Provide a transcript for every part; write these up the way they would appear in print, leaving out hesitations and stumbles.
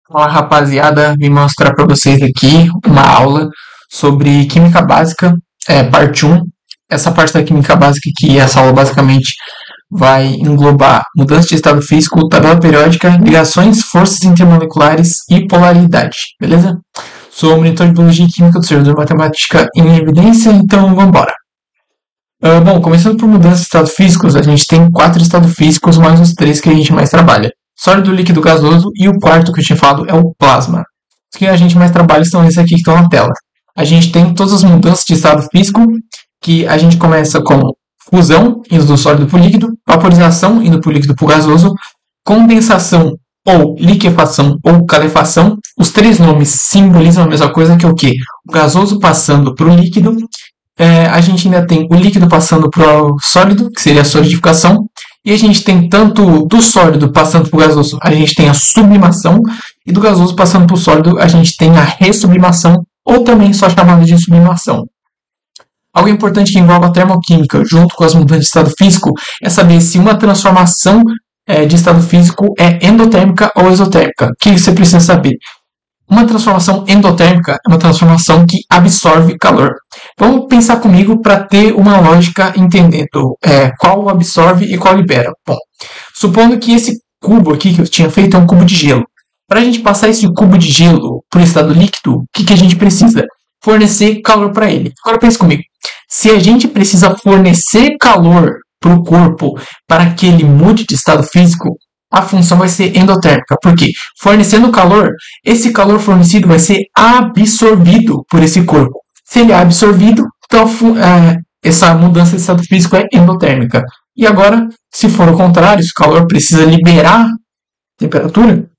Fala rapaziada, vim mostrar para vocês aqui uma aula sobre Química Básica, parte 1. Essa parte da Química Básica aqui, essa aula basicamente vai englobar mudança de estado físico, tabela periódica, ligações, forças intermoleculares e polaridade, beleza? Sou monitor de Biologia e Química do servidor Matemática em Evidência, então vamos embora. Bom, começando por mudança de estado físicos, a gente tem 4 estados físicos mais os 3 que a gente mais trabalha. Sólido, líquido, gasoso e o quarto que eu tinha falado é o plasma. Os que a gente mais trabalha são esses aqui que estão na tela. A gente tem todas as mudanças de estado físico, que a gente começa com fusão, indo do sólido para o líquido, vaporização, indo para o líquido para o gasoso, condensação ou liquefação ou calefação. Os 3 nomes simbolizam a mesma coisa, que é o quê? O gasoso passando para o líquido. A gente ainda tem o líquido passando para o sólido, que seria a solidificação. E a gente tem tanto do sólido passando para o gasoso, a gente tem a sublimação, e do gasoso passando para o sólido, a gente tem a ressublimação, ou também só chamada de sublimação. Algo importante que envolve a termoquímica, junto com as mudanças de estado físico, é saber se uma transformação de estado físico é endotérmica ou exotérmica. O que você precisa saber? Uma transformação endotérmica é uma transformação que absorve calor. Vamos pensar comigo para ter uma lógica entendendo qual absorve e qual libera. Bom, supondo que esse cubo aqui que eu tinha feito é um cubo de gelo. Para a gente passar esse cubo de gelo para o estado líquido, o que a gente precisa? Fornecer calor para ele. Agora pense comigo. Se a gente precisa fornecer calor para o corpo para que ele mude de estado físico, a função vai ser endotérmica. Por quê? Fornecendo calor, esse calor fornecido vai ser absorvido por esse corpo. Se ele é absorvido, então essa mudança de estado físico é endotérmica. E agora, se for o contrário, se o calor precisa liberar temperatura,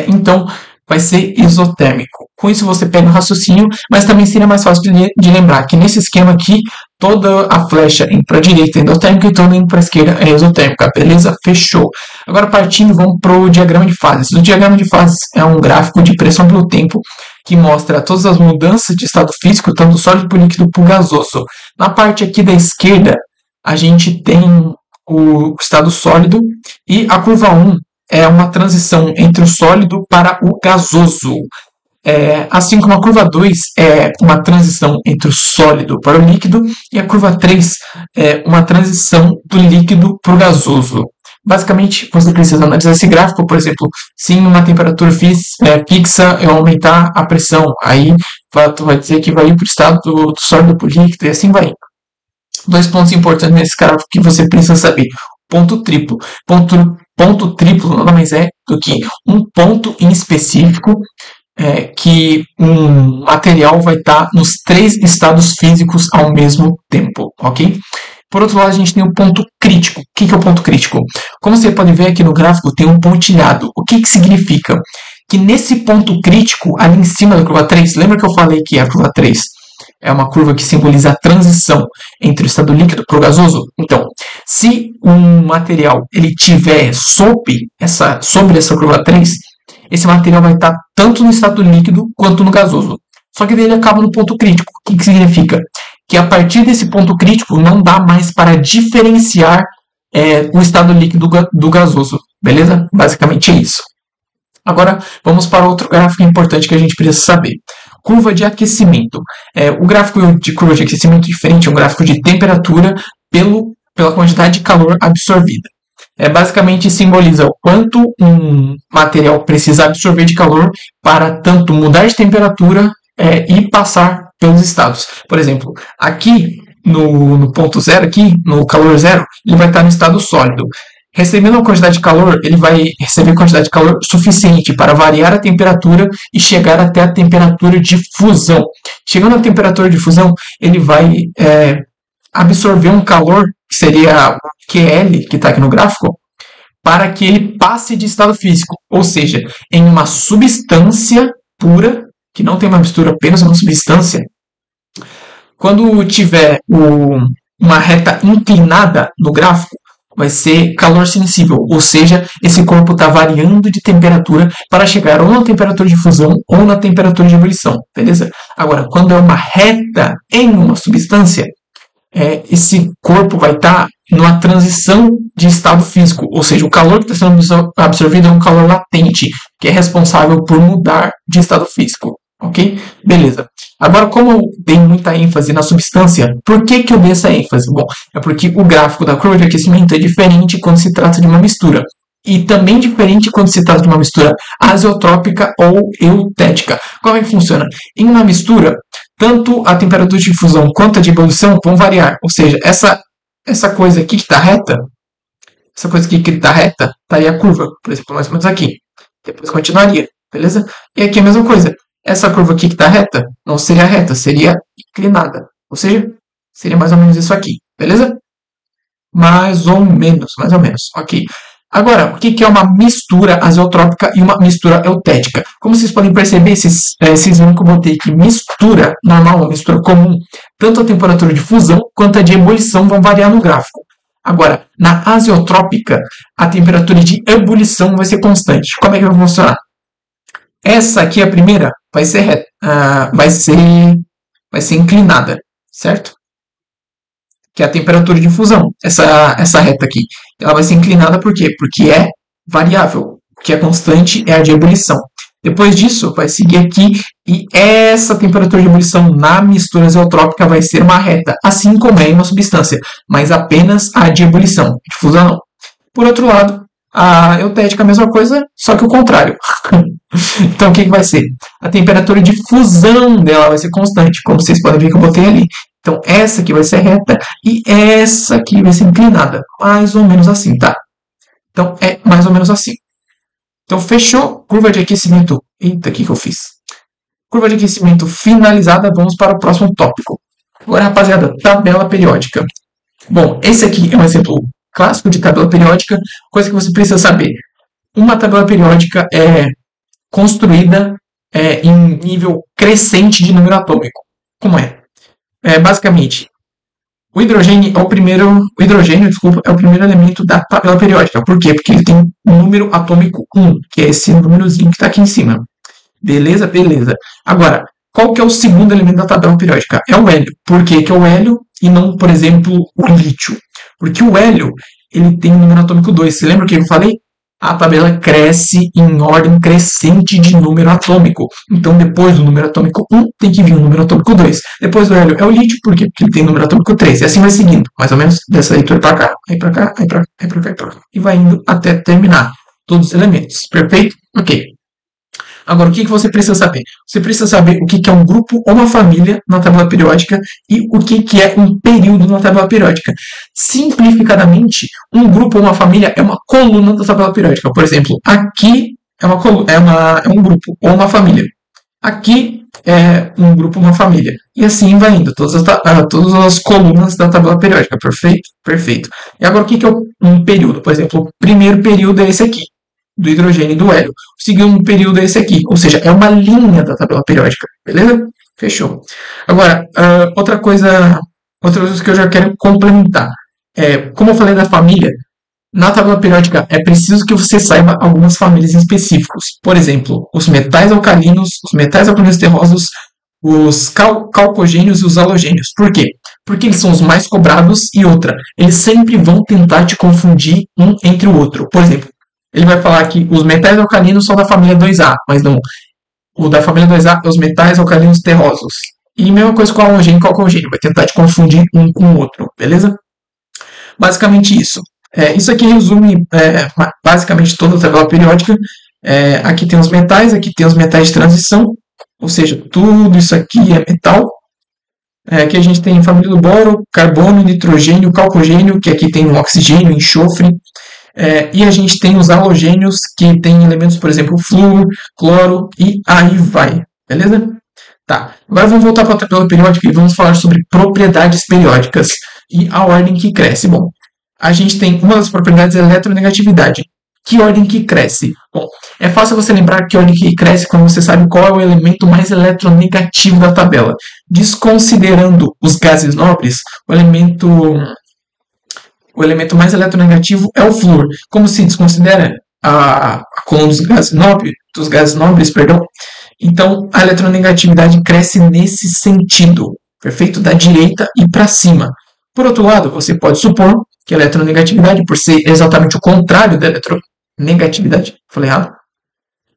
então vai ser exotérmico. Com isso você pega o raciocínio, mas também seria mais fácil de lembrar que nesse esquema aqui, toda a flecha indo para a direita é endotérmica e toda indo para a esquerda é exotérmica. Beleza? Fechou. Agora partindo, vamos para o diagrama de fases. O diagrama de fases é um gráfico de pressão pelo tempo que mostra todas as mudanças de estado físico, tanto do sólido para o líquido para o gasoso. Na parte aqui da esquerda, a gente tem o estado sólido e a curva 1 é uma transição entre o sólido para o gasoso. Assim como a curva 2 é uma transição entre o sólido para o líquido, e a curva 3 é uma transição do líquido para o gasoso. Basicamente, você precisa analisar esse gráfico, por exemplo, se em uma temperatura fixa eu aumentar a pressão, aí vai dizer que vai ir para o estado do sólido para o líquido, e assim vai indo. 2 pontos importantes nesse gráfico que você precisa saber. Ponto triplo. Ponto triplo nada mais é do que um ponto em específico que um material vai estar nos 3 estados físicos ao mesmo tempo, ok? Por outro lado, a gente tem o ponto crítico. O que é o ponto crítico? Como você pode ver aqui no gráfico, tem um pontilhado. O que significa? Que nesse ponto crítico, ali em cima da curva 3, lembra que eu falei que a curva 3 é uma curva que simboliza a transição entre o estado líquido para o gasoso? Então, se um material ele tiver sobre essa curva 3, esse material vai estar tanto no estado líquido quanto no gasoso. Só que ele acaba no ponto crítico. O que significa? Que a partir desse ponto crítico não dá mais para diferenciar o estado líquido do gasoso. Beleza? Basicamente é isso. Agora, vamos para outro gráfico importante que a gente precisa saber. Curva de aquecimento. O gráfico de curva de aquecimento diferente é um gráfico de temperatura pela quantidade de calor absorvida. Basicamente simboliza o quanto um material precisa absorver de calor para tanto mudar de temperatura e passar pelos estados. Por exemplo, aqui no ponto zero, aqui no calor zero, ele vai estar no estado sólido. Recebendo uma quantidade de calor, ele vai receber quantidade de calor suficiente para variar a temperatura e chegar até a temperatura de fusão. Chegando à temperatura de fusão, ele vai absorver um calor, que seria o QL, que está aqui no gráfico, para que ele passe de estado físico, ou seja, em uma substância pura, que não tem uma mistura, apenas uma substância. Quando tiver uma reta inclinada no gráfico, vai ser calor sensível, ou seja, esse corpo está variando de temperatura para chegar ou na temperatura de fusão ou na temperatura de ebulição, beleza? Agora, quando é uma reta em uma substância, esse corpo vai estar numa transição de estado físico, ou seja, o calor que está sendo absorvido é um calor latente, que é responsável por mudar de estado físico, ok? Beleza. Agora, como eu dei muita ênfase na substância, por que eu dei essa ênfase? Bom, é porque o gráfico da curva de aquecimento é diferente quando se trata de uma mistura, e também diferente quando se trata de uma mistura azeotrópica ou eutética. Como é que funciona? Em uma mistura, tanto a temperatura de difusão quanto a de ebulição vão variar, ou seja, essa coisa aqui que está reta, essa coisa aqui que está reta, estaria a curva, por exemplo, mais ou menos aqui. Depois continuaria, beleza? E aqui a mesma coisa. Essa curva aqui que está reta, não seria reta, seria inclinada. Ou seja, seria mais ou menos isso aqui, beleza? Mais ou menos, ok. Agora, o que é uma mistura azeotrópica e uma mistura eutética? Como vocês podem perceber, vocês viram que eu botei aqui mistura normal, uma mistura comum, tanto a temperatura de fusão quanto a de ebulição vão variar no gráfico. Agora, na azeotrópica, a temperatura de ebulição vai ser constante. Como é que vai funcionar? Essa aqui, a primeira, vai ser reta, vai ser inclinada, certo? Que é a temperatura de fusão, essa reta aqui. Ela vai ser inclinada por quê? Porque é variável. O que é constante é a de ebulição. Depois disso, vai seguir aqui e essa temperatura de ebulição na mistura azeotrópica vai ser uma reta, assim como é em uma substância, mas apenas a de ebulição, de fusão não. Por outro lado, a eutética é a mesma coisa, só que o contrário. Então, o que vai ser? A temperatura de fusão dela vai ser constante, como vocês podem ver que eu botei ali. Então, essa aqui vai ser reta e essa aqui vai ser inclinada. Mais ou menos assim, tá? Então, é mais ou menos assim. Então, fechou. Curva de aquecimento. Eita, o que eu fiz? Curva de aquecimento finalizada. Vamos para o próximo tópico. Agora, rapaziada, tabela periódica. Bom, esse aqui é um exemplo clássico de tabela periódica. Coisa que você precisa saber. Uma tabela periódica é construída em nível crescente de número atômico. Como é? Basicamente, o hidrogênio é o primeiro elemento da tabela periódica. Por quê? Porque ele tem um número atômico 1, que é esse númerozinho que está aqui em cima. Beleza? Beleza. Agora, qual que é o segundo elemento da tabela periódica? É o hélio. Por que é o hélio e não, por exemplo, o lítio? Porque o hélio ele tem um número atômico 2. Você lembra o que eu falei? A tabela cresce em ordem crescente de número atômico. Então, depois do número atômico 1, tem que vir o número atômico 2. Depois do hélio é o lítio, por quê? Porque ele tem número atômico 3. E assim vai seguindo, mais ou menos dessa leitura para cá, aí para cá, aí para cá, aí para cá, aí para cá. E vai indo até terminar todos os elementos. Perfeito? Ok. Agora, o que você precisa saber? Você precisa saber o que é um grupo ou uma família na tabela periódica e o que é um período na tabela periódica. Simplificadamente, um grupo ou uma família é uma coluna da tabela periódica. Por exemplo, aqui é um grupo ou uma família. Aqui é um grupo ou uma família. E assim vai indo, todas as colunas da tabela periódica. Perfeito? Perfeito. E agora, o que é um período? Por exemplo, o primeiro período é esse aqui, do hidrogênio e do hélio. O segundo período é esse aqui, ou seja, é uma linha da tabela periódica, beleza? Fechou. Agora, outra coisa que eu já quero complementar. Como eu falei da família, na tabela periódica é preciso que você saiba algumas famílias específicas. Por exemplo, os metais alcalinos, os metais alcalinos terrosos, os calcogênios e os halogênios. Por quê? Porque eles são os mais cobrados e outra, eles sempre vão tentar te confundir um entre o outro. Por exemplo, ele vai falar que os metais alcalinos são da família 2A, mas não. O da família 2A é os metais alcalinos terrosos. E mesma coisa com o halogênio e calcogênio. Vai tentar te confundir um com o outro, beleza? Basicamente isso. Isso aqui resume basicamente toda a tabela periódica. Aqui tem os metais, aqui tem os metais de transição. Ou seja, tudo isso aqui é metal. Aqui a gente tem família do boro, carbono, nitrogênio, calcogênio, que aqui tem o oxigênio, enxofre. E a gente tem os halogênios, que tem elementos, por exemplo, flúor, cloro, e aí vai. Beleza? Tá. Agora vamos voltar para a tabela periódica e vamos falar sobre propriedades periódicas e a ordem que cresce. Bom, a gente tem uma das propriedades é a eletronegatividade. Que ordem que cresce? Bom, é fácil você lembrar que ordem que cresce quando você sabe qual é o elemento mais eletronegativo da tabela. Desconsiderando os gases nobres, o elemento mais eletronegativo é o flúor. Como se desconsidera a coluna dos gases nobres, perdão. Então, a eletronegatividade cresce nesse sentido, perfeito? Da direita e para cima. Por outro lado, você pode supor que é eletronegatividade, por ser exatamente o contrário da eletronegatividade. Falei errado?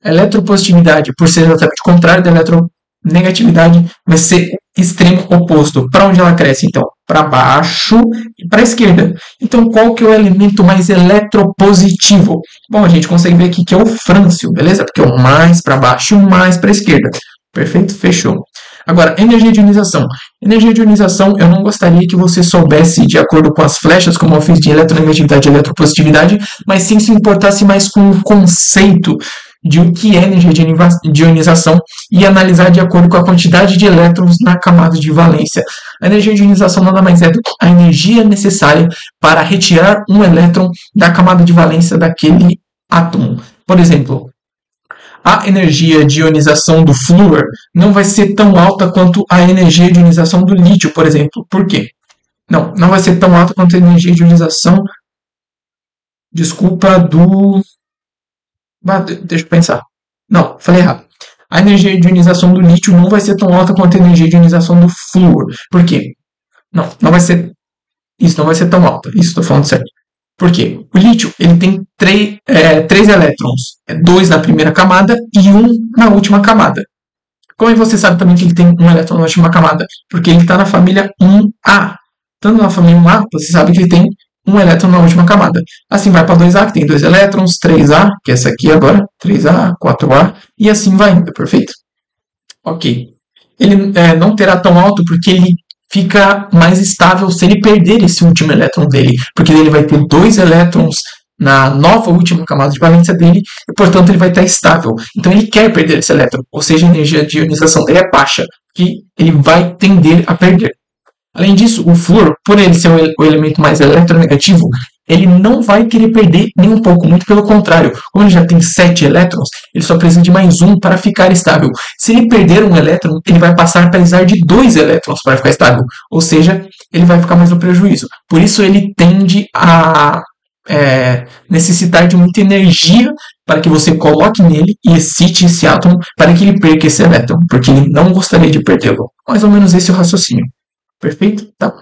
Eletropositividade, por ser exatamente o contrário da eletronegatividade, vai ser extremo oposto. Para onde ela cresce, então? Para baixo e para a esquerda. Então, qual que é o elemento mais eletropositivo? Bom, a gente consegue ver aqui que é o frâncio, beleza? Porque é o mais para baixo e o mais para a esquerda. Perfeito? Fechou. Agora, energia de ionização. Energia de ionização, eu não gostaria que você soubesse de acordo com as flechas, como eu fiz de eletronegatividade e eletropositividade, mas sim se importasse mais com o conceito de o que é energia de ionização e analisar de acordo com a quantidade de elétrons na camada de valência. A energia de ionização nada mais é do que a energia necessária para retirar um elétron da camada de valência daquele átomo. Por exemplo, a energia de ionização do flúor não vai ser tão alta quanto a energia de ionização do lítio, por exemplo. Por quê? Não vai ser tão alta quanto a energia de ionização, do... Deixa eu pensar. Não, falei errado. A energia de ionização do lítio não vai ser tão alta quanto a energia de ionização do flúor. Por quê? Não vai ser... Isso não vai ser tão alta. Isso estou falando certo. Por quê? O lítio ele tem 3 elétrons, 2 na primeira camada e 1 na última camada. Como é que você sabe também que ele tem um elétron na última camada? Porque ele está na família 1A. Estando na família 1A, você sabe que ele tem um elétron na última camada. Assim vai para 2A, que tem 2 elétrons, 3A, que é essa aqui agora, 3A, 4A, e assim vai indo, perfeito? Ok. Ele não terá tão alto porque ele fica mais estável se ele perder esse último elétron dele, porque ele vai ter 2 elétrons na nova última camada de valência dele, e portanto ele vai estar estável. Então ele quer perder esse elétron, ou seja, a energia de ionização dele é baixa, que ele vai tender a perder. Além disso, o flúor, por ele ser o elemento mais eletronegativo, ele não vai querer perder nem um pouco, muito pelo contrário. Como ele já tem 7 elétrons, ele só precisa de mais um para ficar estável. Se ele perder um elétron, ele vai passar a precisar de 2 elétrons para ficar estável, ou seja, ele vai ficar mais no prejuízo. Por isso ele tende a necessitar de muita energia para que você coloque nele e excite esse átomo para que ele perca esse elétron, porque ele não gostaria de perdê-lo. Mais ou menos esse é o raciocínio. Perfeito? Tá.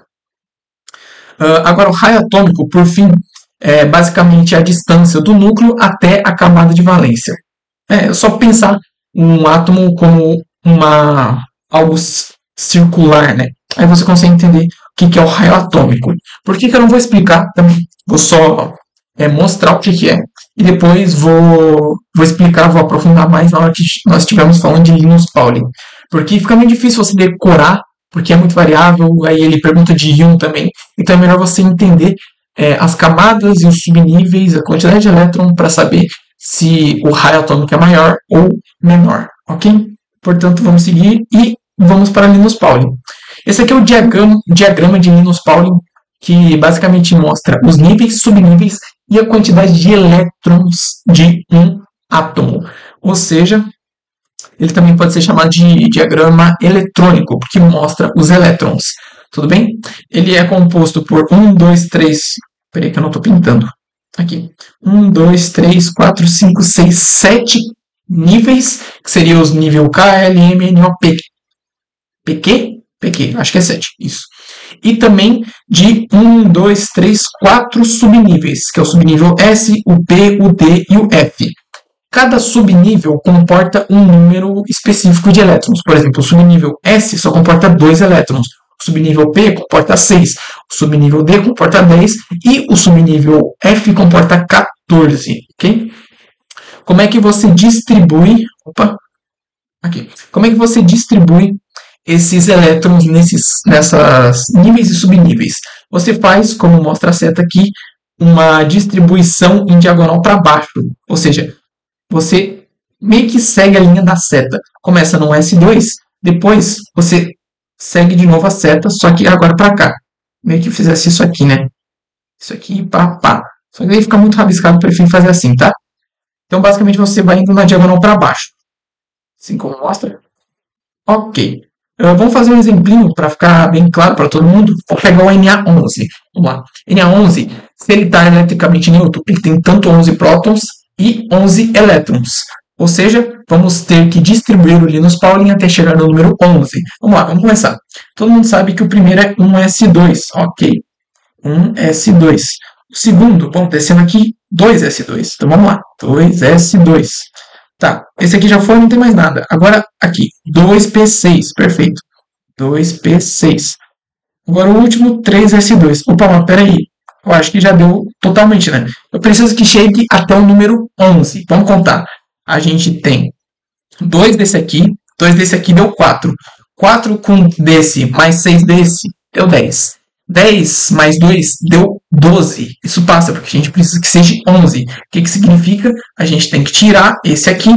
Agora, o raio atômico, por fim, é basicamente a distância do núcleo até a camada de valência. É só pensar um átomo como algo circular, né? Aí você consegue entender o que é o raio atômico. Por que eu não vou explicar também? Vou só mostrar o que é. E depois vou explicar, vou aprofundar mais na hora que nós estivermos falando de Linus Pauling. Porque fica muito difícil você decorar, porque é muito variável, aí ele pergunta de íon também. Então é melhor você entender as camadas e os subníveis, a quantidade de elétron, para saber se o raio atômico é maior ou menor. Ok? Portanto, vamos seguir e vamos para Linus Pauling. Esse aqui é o diagrama de Linus Pauling, que basicamente mostra os níveis, subníveis e a quantidade de elétrons de um átomo. Ou seja, ele também pode ser chamado de diagrama eletrônico, porque mostra os elétrons. Tudo bem? Ele é composto por 1, 2, 3... Peraí que eu não estou pintando. Aqui. 1, 2, 3, 4, 5, 6, 7 níveis, que seriam os nível K, L, M, N, O, P. PQ? PQ, acho que é 7. Isso. E também de 1, 2, 3, 4 subníveis, que é o subnível S, o P, o D e o F. Cada subnível comporta um número específico de elétrons. Por exemplo, o subnível S só comporta 2 elétrons. O subnível P comporta 6. O subnível D comporta 10. E o subnível F comporta 14. Ok? Como é que você distribui... Como é que você distribui esses elétrons nessas níveis e subníveis? Você faz, como mostra a seta aqui, uma distribuição em diagonal para baixo. Ou seja, você meio que segue a linha da seta. Começa no S2, depois você segue de novo a seta, só que agora para cá. Meio que fizesse isso aqui, né? Isso aqui, pá. Só que aí fica muito rabiscado, prefiro fazer assim, tá? Então, basicamente, você vai indo na diagonal para baixo. Assim como mostra. Ok. Vamos fazer um exemplinho para ficar bem claro para todo mundo. Vou pegar o Na11. Vamos lá. Na11, se ele está eletricamente neutro, ele tem tanto 11 prótons e 11 elétrons. Ou seja, vamos ter que distribuir o Linus Pauling até chegar no número 11. Vamos lá, vamos começar. Todo mundo sabe que o primeiro é um S2, ok. 1s2. O segundo, bom, descendo aqui, 2s2. Então vamos lá, 2s2. Tá, esse aqui já foi, não tem mais nada. Agora aqui, 2p6, perfeito. 2p6. Agora o último, 3s2. Opa, mas peraí. Eu acho que já deu totalmente, né? Eu preciso que chegue até o número 11. Vamos contar. A gente tem 2 desse aqui deu 4. 4 com desse mais 6 desse deu 10. 10 mais 2 deu 12. Isso passa, porque a gente precisa que seja 11. O que significa? A gente tem que tirar esse aqui,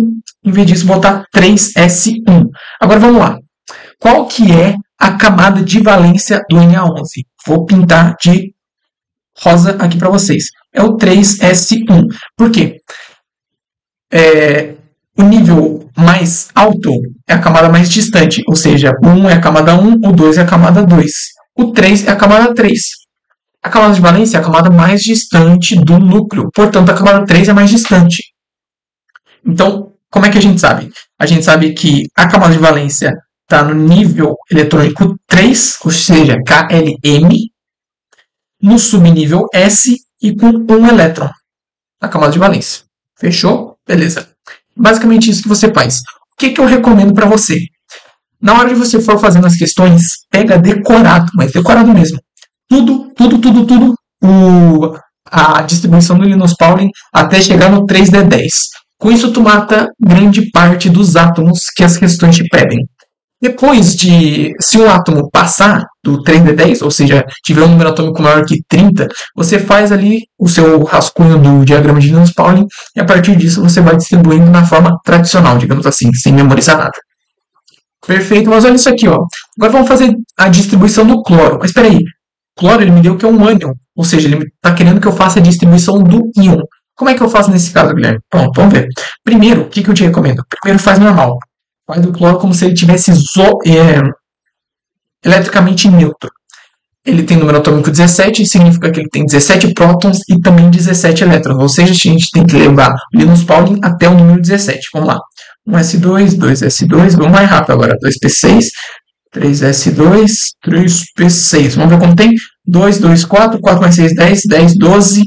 em vez disso botar 3s1. Agora vamos lá. Qual que é a camada de valência do Na11? Vou pintar de rosa aqui para vocês. É o 3s1. Por quê? O nível mais alto é a camada mais distante, ou seja, o 1 é a camada 1, o 2 é a camada 2. O 3 é a camada 3. A camada de valência é a camada mais distante do núcleo, portanto, a camada 3 é mais distante. Então, como é que a gente sabe? A gente sabe que a camada de valência está no nível eletrônico 3, ou seja, KLM, no subnível S e com 1 elétron na camada de valência. Fechou? Beleza. Basicamente isso que você faz. O que eu recomendo para você? Na hora de você for fazendo as questões, pega decorado, mas decorado mesmo. Tudo, a distribuição do Linus Pauling até chegar no 3D10. Com isso, tu mata grande parte dos átomos que as questões te pedem. Depois de, se um átomo passar do 3D10, ou seja, tiver um número atômico maior que 30, você faz ali o seu rascunho do diagrama de Linus Pauling e a partir disso você vai distribuindo na forma tradicional, digamos assim, sem memorizar nada. Perfeito, mas olha isso aqui, ó. Agora vamos fazer a distribuição do cloro. Mas espera aí, cloro ele me deu que é um ânion, ou seja, ele está querendo que eu faça a distribuição do íon. Como é que eu faço nesse caso, Guilherme? Pronto, vamos ver. Primeiro, o que eu te recomendo? Primeiro faz normal. Faz o cloro como se ele tivesse eletricamente neutro. Ele tem número atômico 17, significa que ele tem 17 prótons e também 17 elétrons. Ou seja, a gente tem que levar o Linus Pauling até o número 17. Vamos lá. 1s2, 2s2, vamos mais rápido agora. 2p6, 3s2, 3p6. Vamos ver como tem? 2, 2, 4, 4 mais 6, 10, 10, 12...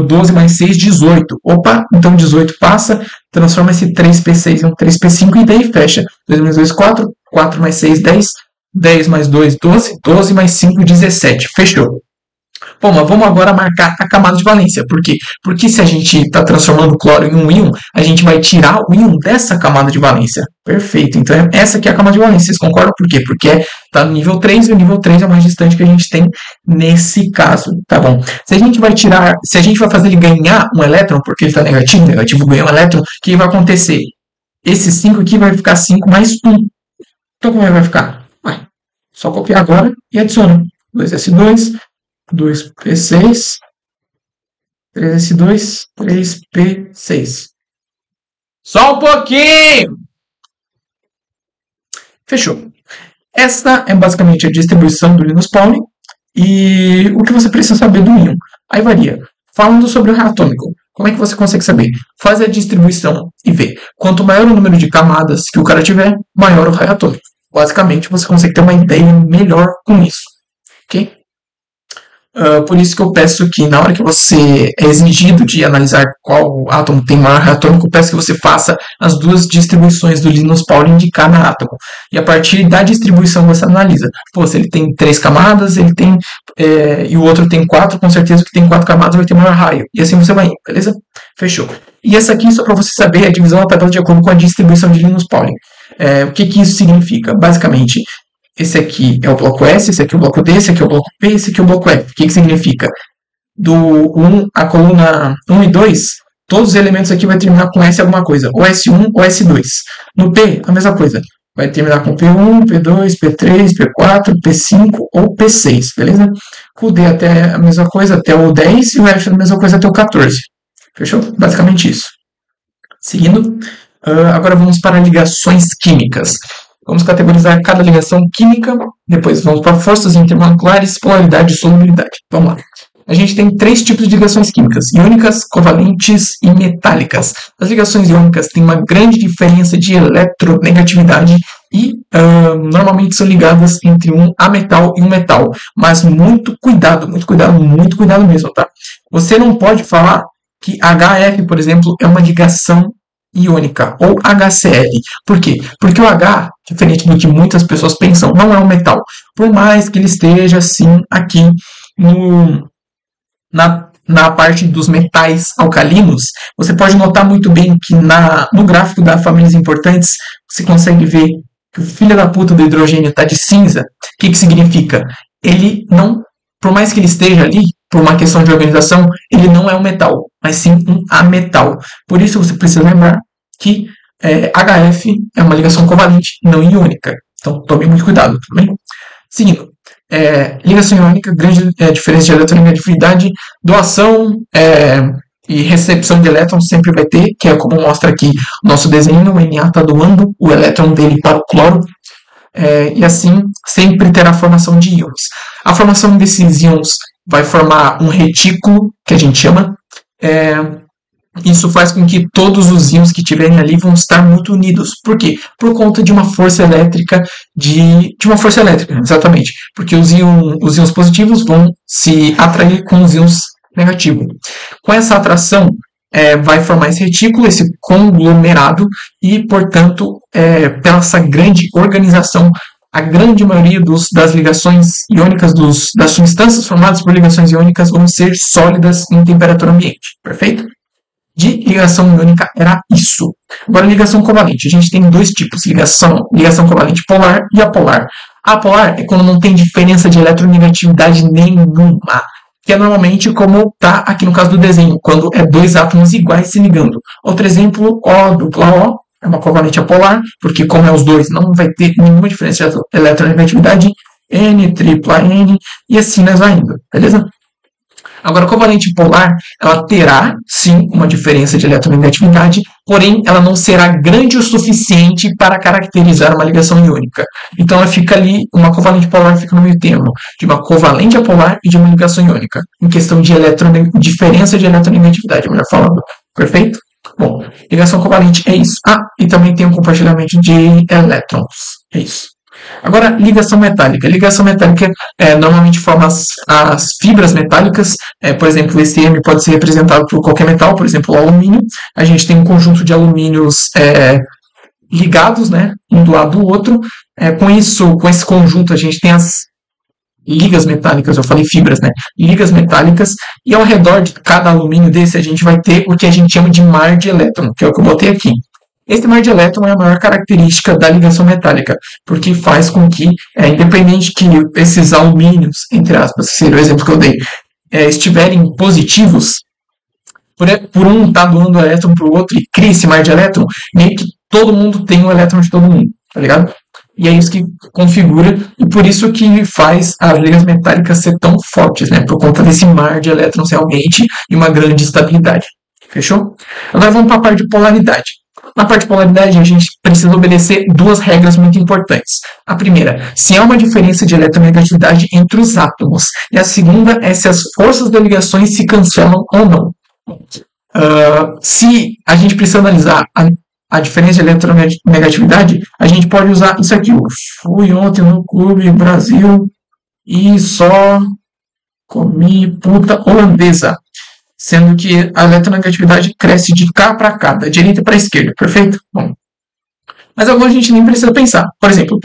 12 mais 6, 18. Opa, então 18 passa, transforma esse 3p6 em um 3p5 e daí fecha. 2 mais 2, 4, 4 mais 6, 10, 10 mais 2, 12, 12 mais 5, 17. Fechou. Bom, mas vamos agora marcar a camada de valência. Por quê? Porque se a gente está transformando o cloro em um íon, a gente vai tirar o íon dessa camada de valência. Perfeito. Então, essa aqui é a camada de valência. Vocês concordam por quê? Porque está no nível 3 e o nível 3 é o mais distante que a gente tem nesse caso. Tá bom? Se a gente vai fazer ele ganhar um elétron, porque ele está negativo, negativo ganha um elétron, o que vai acontecer? Esse 5 aqui vai ficar 5 mais 1. Então, como é que vai ficar? Só copiar agora e adiciona. 2s2, 2p6, 3s2, 3p6. Só um pouquinho! Fechou. Esta é basicamente a distribuição do Linus Pauling e o que você precisa saber do íon. Aí varia. Falando sobre o raio atômico, como é que você consegue saber? Faz a distribuição e vê. Quanto maior o número de camadas que o cara tiver, maior o raio atômico. Basicamente, você consegue ter uma ideia melhor com isso. Ok? Por isso que eu peço que na hora que você é exigido de analisar qual átomo tem maior raio atômico, eu peço que você faça as duas distribuições do Linus Pauling de cada átomo. E a partir da distribuição você analisa. Pô, se ele tem 3 camadas, ele tem e o outro tem 4, com certeza que tem 4 camadas vai ter maior raio. E assim você vai indo, beleza? Fechou. E essa aqui, só para você saber, é a divisão da tabela de acordo com a distribuição de Linus Pauling. O que isso significa? Basicamente, esse aqui é o bloco S, esse aqui é o bloco D, esse aqui é o bloco P, esse aqui é o bloco F. O que significa? Do 1, a coluna 1 e 2, todos os elementos aqui vai terminar com S alguma coisa, ou S1 ou S2. No P, a mesma coisa. Vai terminar com P1, P2, P3, P4, P5 ou P6, beleza? Com o D até a mesma coisa, até o 10, e o F a mesma coisa até o 14. Fechou? Basicamente isso. Seguindo, agora vamos para ligações químicas. Vamos categorizar cada ligação química, depois vamos para forças intermoleculares, polaridade e solubilidade. Vamos lá. A gente tem 3 tipos de ligações químicas, iônicas, covalentes e metálicas. As ligações iônicas têm uma grande diferença de eletronegatividade e normalmente são ligadas entre um ametal e um metal. Mas muito cuidado, muito cuidado, muito cuidado mesmo, tá? Você não pode falar que HF, por exemplo, é uma ligação iônica, ou HCl. Por quê? Porque o H, diferente do que muitas pessoas pensam, não é um metal. Por mais que ele esteja, assim, aqui na parte dos metais alcalinos, você pode notar muito bem que no gráfico da famílias importantes, você consegue ver que o filho da puta do hidrogênio está de cinza. O que significa? Ele não, por mais que ele esteja ali, por uma questão de organização, ele não é um metal, mas sim um ametal. Por isso você precisa lembrar que HF é uma ligação covalente, não iônica. Então tome muito cuidado, tá bem? Seguindo, ligação iônica, grande diferença de eletronegatividade, doação e recepção de elétrons sempre vai ter, que é como mostra aqui o nosso desenho, o Na está doando o elétron dele para o cloro, e assim sempre terá a formação de íons. A formação desses íons vai formar um retículo, que a gente chama. Isso faz com que todos os íons que tiverem ali vão estar muito unidos. Por quê? Por conta de uma força elétrica, de uma força elétrica, exatamente. Porque os íons positivos vão se atrair com os íons negativos. Com essa atração, vai formar esse retículo, esse conglomerado, e, portanto, pela essa grande organização, a grande maioria das ligações iônicas, das substâncias formadas por ligações iônicas vão ser sólidas em temperatura ambiente. Perfeito? De ligação iônica era isso. Agora, ligação covalente. A gente tem dois tipos, ligação covalente polar e apolar. A apolar é quando não tem diferença de eletronegatividade nenhuma, que é normalmente como está aqui no caso do desenho, quando é dois átomos iguais se ligando. Outro exemplo, O dupla O, é uma covalente apolar, porque como é os dois, não vai ter nenhuma diferença de eletronegatividade, N, tripla N, e assim nós vai indo, beleza? Agora, a covalente polar, ela terá, sim, uma diferença de eletronegatividade, porém, ela não será grande o suficiente para caracterizar uma ligação iônica. Então, ela fica ali, uma covalente polar fica no meio termo, de uma covalente apolar e de uma ligação iônica, em questão de diferença de eletronegatividade, melhor falando. Perfeito? Bom, ligação covalente é isso. E também tem um compartilhamento de elétrons. É isso. Agora, ligação metálica. Ligação metálica normalmente forma as fibras metálicas. Por exemplo, esse M pode ser representado por qualquer metal, por exemplo, o alumínio. A gente tem um conjunto de alumínios ligados, né, um do lado do outro. Com esse conjunto, a gente tem as ligas metálicas, eu falei fibras, né? Ligas metálicas, e ao redor de cada alumínio desse, a gente vai ter o que a gente chama de mar de elétron, que é o que eu botei aqui. Esse mar de elétron é a maior característica da ligação metálica, porque faz com que, independente que esses alumínios, entre aspas, que seria o exemplo que eu dei, estiverem positivos, por um estar doando o elétron para o outro e cria esse mar de elétron, meio que todo mundo tem o elétron de todo mundo, tá ligado? E é isso que configura, e por isso que faz as ligas metálicas ser tão fortes, né? Por conta desse mar de elétrons realmente e uma grande estabilidade. Fechou? Agora vamos para a parte de polaridade. Na parte de polaridade, a gente precisa obedecer duas regras muito importantes. A primeira, se há uma diferença de eletronegatividade entre os átomos. E a segunda é se as forças das ligações se cancelam ou não. Se a gente precisa analisar a diferença de eletronegatividade, a gente pode usar isso aqui. Fui ontem no Clube Brasil e só comi puta holandesa. Sendo que a eletronegatividade cresce de cá para cá, da direita para a esquerda, perfeito? Bom. Mas alguns a gente nem precisa pensar. Por exemplo,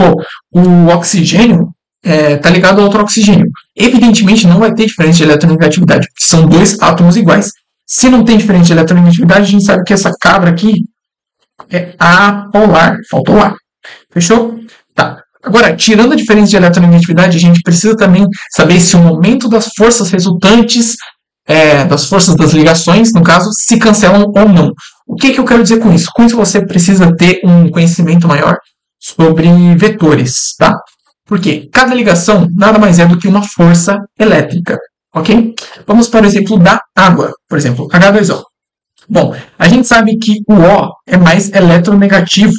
o oxigênio está ligado a outro oxigênio. Evidentemente não vai ter diferença de eletronegatividade, porque são dois átomos iguais. Se não tem diferença de eletronegatividade, a gente sabe que essa cabra aqui é apolar. Faltou lá. Fechou? Tá. Agora, tirando a diferença de eletronegatividade, a gente precisa também saber se o momento das forças resultantes das forças das ligações, no caso, se cancelam ou não. O que eu quero dizer com isso? Com isso você precisa ter um conhecimento maior sobre vetores, tá? Porque cada ligação nada mais é do que uma força elétrica, ok? Vamos para o exemplo da água, por exemplo, H2O. Bom, a gente sabe que o O é mais eletronegativo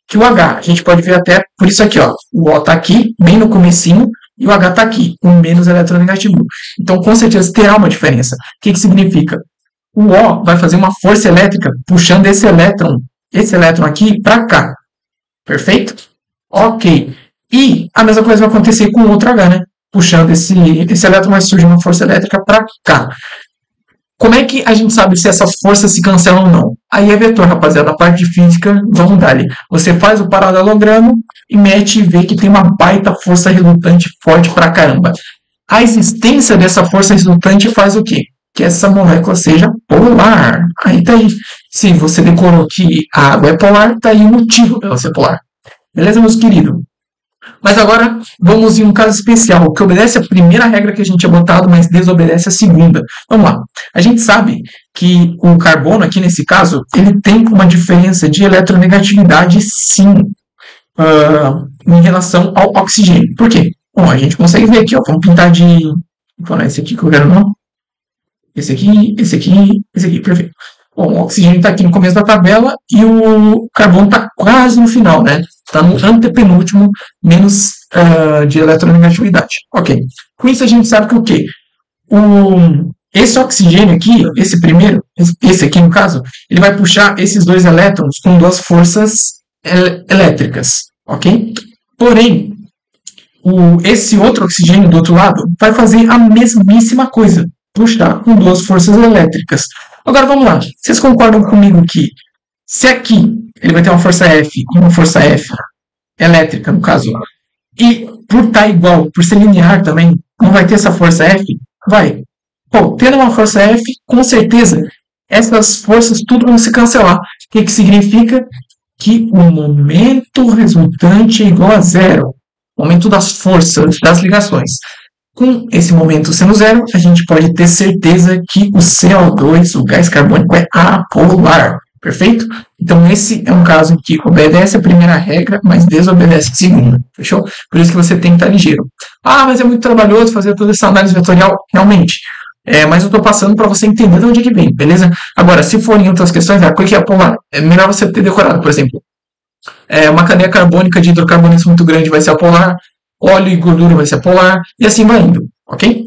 que o H. A gente pode ver até por isso aqui, ó. O O está aqui, bem no comecinho, e o H está aqui, com menos eletronegativo. Então, com certeza, terá uma diferença. O que significa? O O vai fazer uma força elétrica puxando esse elétron aqui para cá. Perfeito? Ok. E a mesma coisa vai acontecer com o outro H, né? Puxando esse elétron, vai surgir uma força elétrica para cá. Como é que a gente sabe se essas forças se cancelam ou não? Aí é vetor, rapaziada. A parte de física, vamos dar ali. Você faz o paralelogramo e mete e vê que tem uma baita força resultante forte pra caramba. A existência dessa força resultante faz o quê? Que essa molécula seja polar. Aí tá aí. Se você decorou que a água é polar, tá aí o motivo dela ser polar. Beleza, meus queridos? Mas agora vamos em um caso especial, que obedece a primeira regra que a gente tinha botado, mas desobedece a segunda. Vamos lá. A gente sabe que o carbono, aqui nesse caso, ele tem uma diferença de eletronegatividade, sim, em relação ao oxigênio. Por quê? Bom, a gente consegue ver aqui, ó. Vamos pintar de... Vou falar esse aqui que eu quero, não. Esse aqui, perfeito. Bom, o oxigênio está aqui no começo da tabela e o carbono está quase no final, né? Está no antepenúltimo, menos de eletronegatividade. Ok. Com isso a gente sabe que o quê? Esse oxigênio aqui, esse primeiro, esse aqui no caso, ele vai puxar esses dois elétrons com duas forças elétricas, ok? Porém, esse outro oxigênio do outro lado vai fazer a mesmíssima coisa, puxar com duas forças elétricas. Agora vamos lá, vocês concordam comigo que se aqui ele vai ter uma força F e uma força F elétrica, no caso, e por estar igual, por ser linear também, não vai ter essa força F? Vai. Pô, tendo uma força F, com certeza, essas forças tudo vão se cancelar. O que significa? Que o momento resultante é igual a zero. O momento das forças, das ligações. Com esse momento sendo zero, a gente pode ter certeza que o CO2, o gás carbônico, é apolar. Perfeito? Então, esse é um caso em que obedece a primeira regra, mas desobedece a segunda. Fechou? Por isso que você tem que estar ligeiro. Ah, mas é muito trabalhoso fazer toda essa análise vetorial. Realmente. Mas eu estou passando para você entender de onde que vem, beleza? Agora, se forem outras questões, o que é apolar? É melhor você ter decorado, por exemplo. Uma cadeia carbônica de hidrocarbonetos muito grande vai ser apolar, óleo e gordura vai ser apolar, e assim vai indo, ok?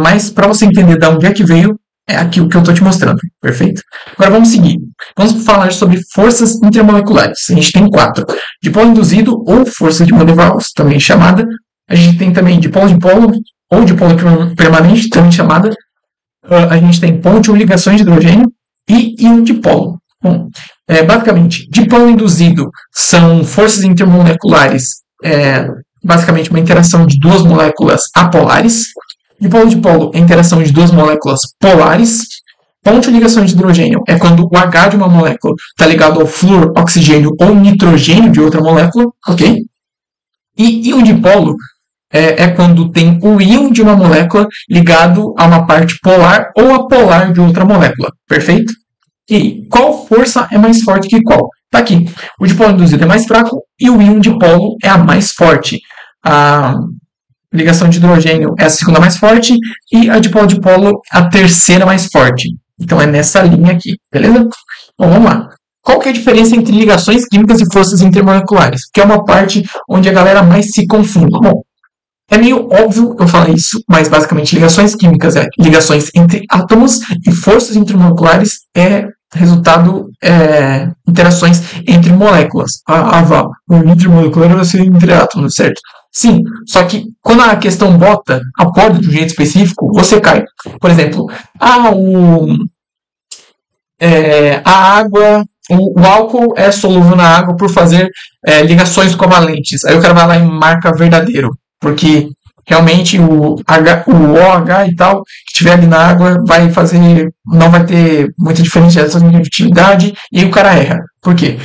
Mas para você entender de onde é que veio, é aqui o que eu estou te mostrando, perfeito? Agora vamos seguir. Vamos falar sobre forças intermoleculares. A gente tem 4. Dipolo induzido ou força de Van der Waals, também chamada. A gente tem também dipolo ou dipolo permanente, também chamada. A gente tem ponte ou ligações de hidrogênio e íon dipolo. Bom, basicamente, dipolo induzido são forças intermoleculares, basicamente uma interação de duas moléculas apolares. Dipolo-dipolo é a interação de duas moléculas polares. Ponte ou ligação de hidrogênio é quando o H de uma molécula está ligado ao flúor, oxigênio ou nitrogênio de outra molécula, ok? E íon dipolo é quando tem o íon de uma molécula ligado a uma parte polar ou apolar de outra molécula, perfeito? E qual força é mais forte que qual? Tá aqui. O dipolo induzido é mais fraco e o íon dipolo é a mais forte. A ligação de hidrogênio é a segunda mais forte e a dipolo-dipolo a terceira mais forte. Então é nessa linha aqui, beleza? Bom, vamos lá. Qual que é a diferença entre ligações químicas e forças intermoleculares? Que é uma parte onde a galera mais se confunde. Bom, é meio óbvio eu falar isso, mas basicamente ligações químicas é ligações entre átomos e forças intermoleculares é resultado interações entre moléculas. O intermolecular vai ser entre átomos, certo? Sim, só que quando a questão bota a borda de um jeito específico, você cai. Por exemplo, a água, o álcool é solúvel na água por fazer ligações covalentes. Aí o cara vai lá e marca verdadeiro, porque realmente o OH e tal, que tiver ali na água, não vai ter muita diferença de reatividade, e aí o cara erra. Por quê?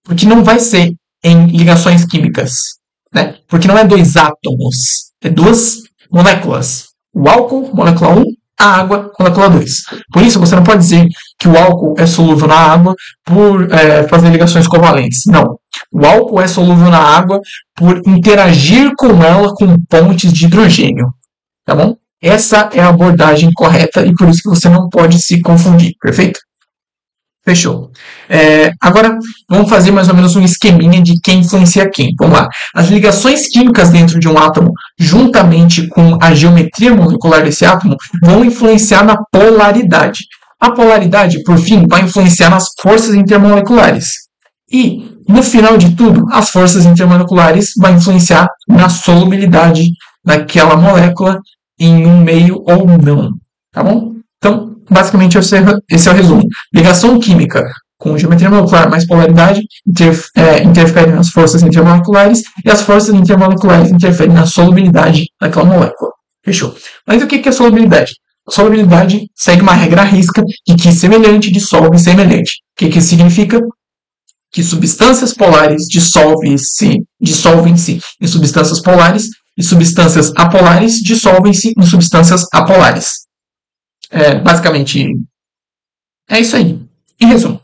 Porque não vai ser em ligações químicas, né? Porque não é dois átomos, é duas moléculas. O álcool, molécula 1, a água, molécula 2. Por isso, você não pode dizer que o álcool é solúvel na água por fazer ligações covalentes. Não. O álcool é solúvel na água por interagir com ela com pontes de hidrogênio. Tá bom? Essa é a abordagem correta e por isso que você não pode se confundir. Perfeito? Fechou. Agora, vamos fazer mais ou menos um esqueminha de quem influencia quem. Vamos lá. As ligações químicas dentro de um átomo, juntamente com a geometria molecular desse átomo, vão influenciar na polaridade. A polaridade, por fim, vai influenciar nas forças intermoleculares. E, no final de tudo, as forças intermoleculares vão influenciar na solubilidade daquela molécula em um meio ou não. Tá bom? Então, basicamente, esse é o resumo. Ligação química com geometria molecular mais polaridade interferem nas forças intermoleculares e as forças intermoleculares interferem na solubilidade daquela molécula. Fechou? Mas o que é solubilidade? A solubilidade segue uma regra à risca de que semelhante dissolve semelhante. O que isso significa? Que substâncias polares dissolvem-se em substâncias polares e substâncias apolares dissolvem-se em substâncias apolares. Basicamente, é isso aí. Em resumo,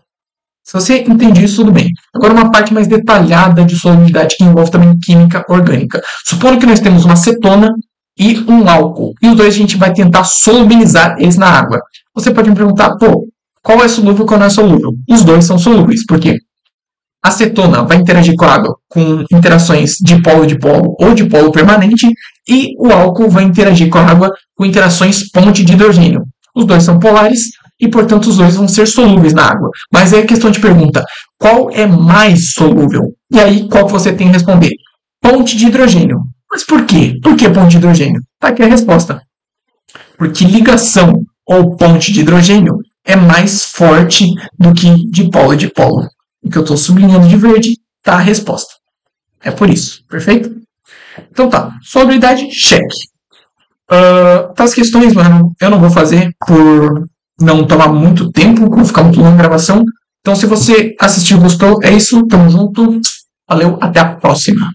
se você entende isso, tudo bem. Agora uma parte mais detalhada de solubilidade que envolve também química orgânica. Supondo que nós temos uma acetona e um álcool, e os dois a gente vai tentar solubilizar eles na água. Você pode me perguntar, qual é solúvel e qual não é solúvel? Os dois são solúveis, por quê? A acetona vai interagir com a água com interações de polo ou de polo permanente, e o álcool vai interagir com a água com interações ponte de hidrogênio. Os dois são polares e, portanto, os dois vão ser solúveis na água. Mas aí a questão te pergunta, qual é mais solúvel? E aí, qual que você tem que responder? Ponte de hidrogênio. Mas por quê? Por que ponte de hidrogênio? Tá aqui a resposta. Porque ligação ou ponte de hidrogênio é mais forte do que de polo. O que eu estou sublinhando de verde tá a resposta. É por isso, perfeito? Então tá, solubilidade, cheque. As questões, mano, eu não vou fazer por não tomar muito tempo, vou ficar muito longa a gravação. Então se você assistiu e gostou, é isso, tamo junto. Valeu, até a próxima.